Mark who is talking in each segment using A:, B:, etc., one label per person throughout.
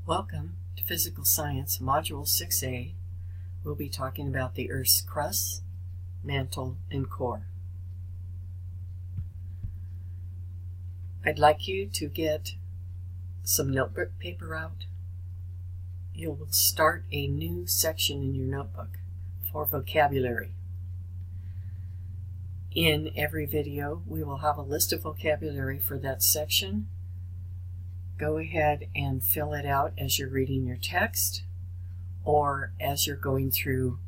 A: Welcome to Physical Science Module 6A. We'll be talking about the Earth's crust, mantle, and core. I'd like you to get some notebook paper out. You'll start a new section in your notebook for vocabulary. In every video, we will have a list of vocabulary for that section. Go ahead and fill it out as you're reading your text or as you're going through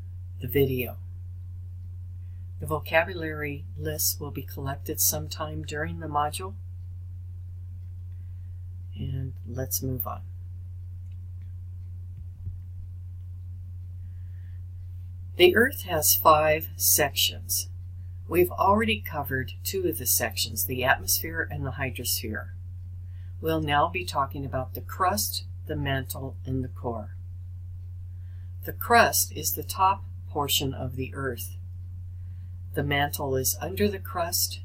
A: the video. The vocabulary lists will be collected sometime during the module. And let's move on. The Earth has 5 sections. We've already covered 2 of the sections, the atmosphere and the hydrosphere. We'll now be talking about the crust, the mantle, and the core. The crust is the top portion of the Earth. The mantle is under the crust,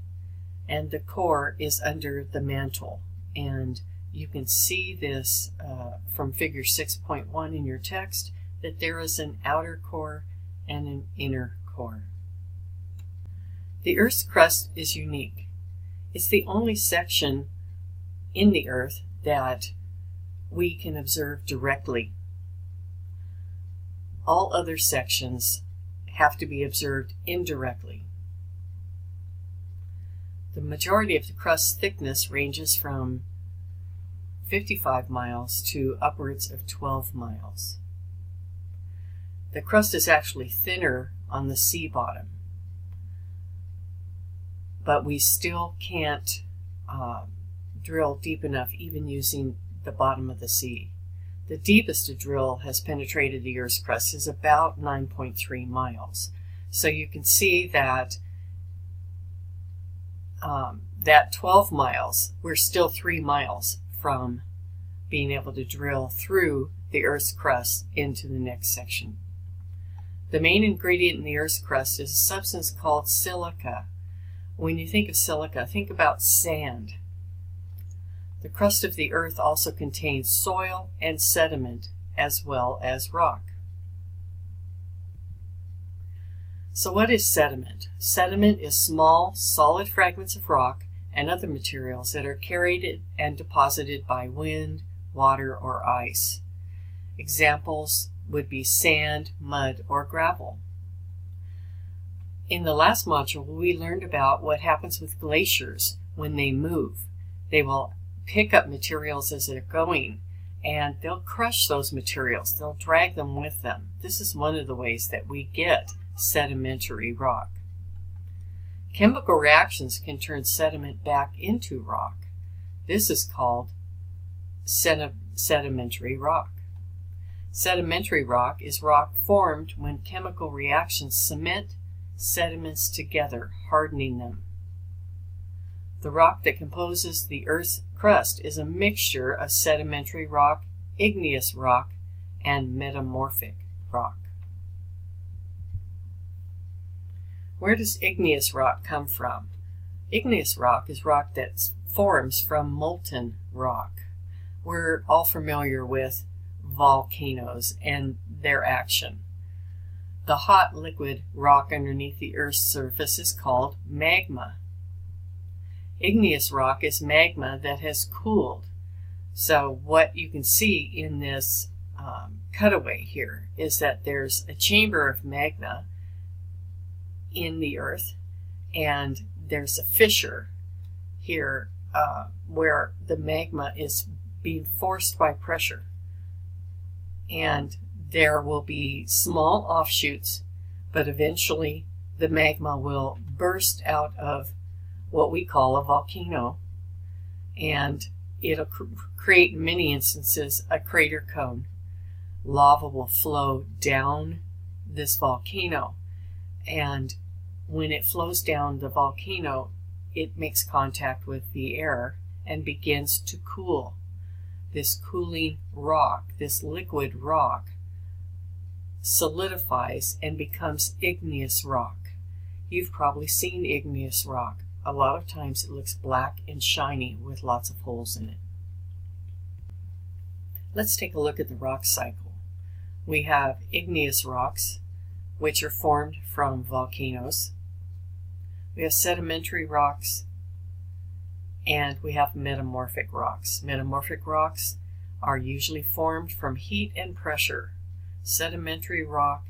A: and the core is under the mantle. And you can see this from figure 6.1 in your text, that there is an outer core and an inner core. The Earth's crust is unique. It's the only section in the Earth that we can observe directly. All other sections have to be observed indirectly. The majority of the crust's thickness ranges from 55 miles to upwards of 12 miles. The crust is actually thinner on the sea bottom, but we still can't drill deep enough even using the bottom of the sea. The deepest a drill has penetrated the Earth's crust is about 9.3 miles. So you can see that that 12 miles, we're still 3 miles from being able to drill through the Earth's crust into the next section. The main ingredient in the Earth's crust is a substance called silica. When you think of silica, think about sand. The crust of the Earth also contains soil and sediment as well as rock. So what is sediment? Sediment is small, solid fragments of rock and other materials that are carried and deposited by wind, water, or ice. Examples would be sand, mud, or gravel. In the last module, we learned about what happens with glaciers when they move. They will pick up materials as they're going, and they'll crush those materials. They'll drag them with them. This is one of the ways that we get sedimentary rock. Chemical reactions can turn sediment back into rock. This is called sedimentary rock. Sedimentary rock is rock formed when chemical reactions cement sediments together, hardening them. The rock that composes the Earth's crust is a mixture of sedimentary rock, igneous rock, and metamorphic rock. Where does igneous rock come from? Igneous rock is rock that forms from molten rock. We're all familiar with volcanoes and their action. The hot liquid rock underneath the Earth's surface is called magma. Igneous rock is magma that has cooled. So what you can see in this cutaway here is that there's a chamber of magma in the Earth, and there's a fissure here where the magma is being forced by pressure. And there will be small offshoots, but eventually the magma will burst out of what we call a volcano, and it'll create, in many instances, a crater cone. Lava will flow down this volcano, and when it flows down the volcano, it makes contact with the air and begins to cool. This cooling rock, this liquid rock, solidifies and becomes igneous rock. You've probably seen igneous rock. A lot of times it looks black and shiny with lots of holes in it. Let's take a look at the rock cycle. We have igneous rocks, which are formed from volcanoes. We have sedimentary rocks, and we have metamorphic rocks. Metamorphic rocks are usually formed from heat and pressure. Sedimentary rock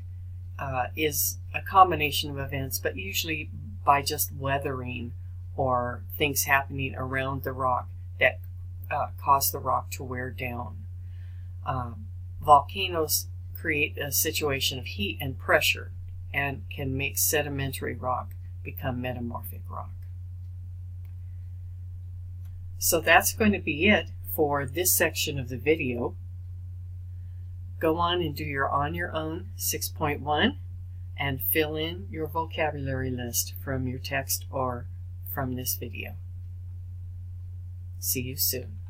A: is a combination of events, but usually by just weathering or things happening around the rock that cause the rock to wear down. Volcanoes create a situation of heat and pressure and can make sedimentary rock become metamorphic rock. So that's going to be it for this section of the video. Go on and do your On Your Own 6.1 and fill in your vocabulary list from your text or from this video. See you soon.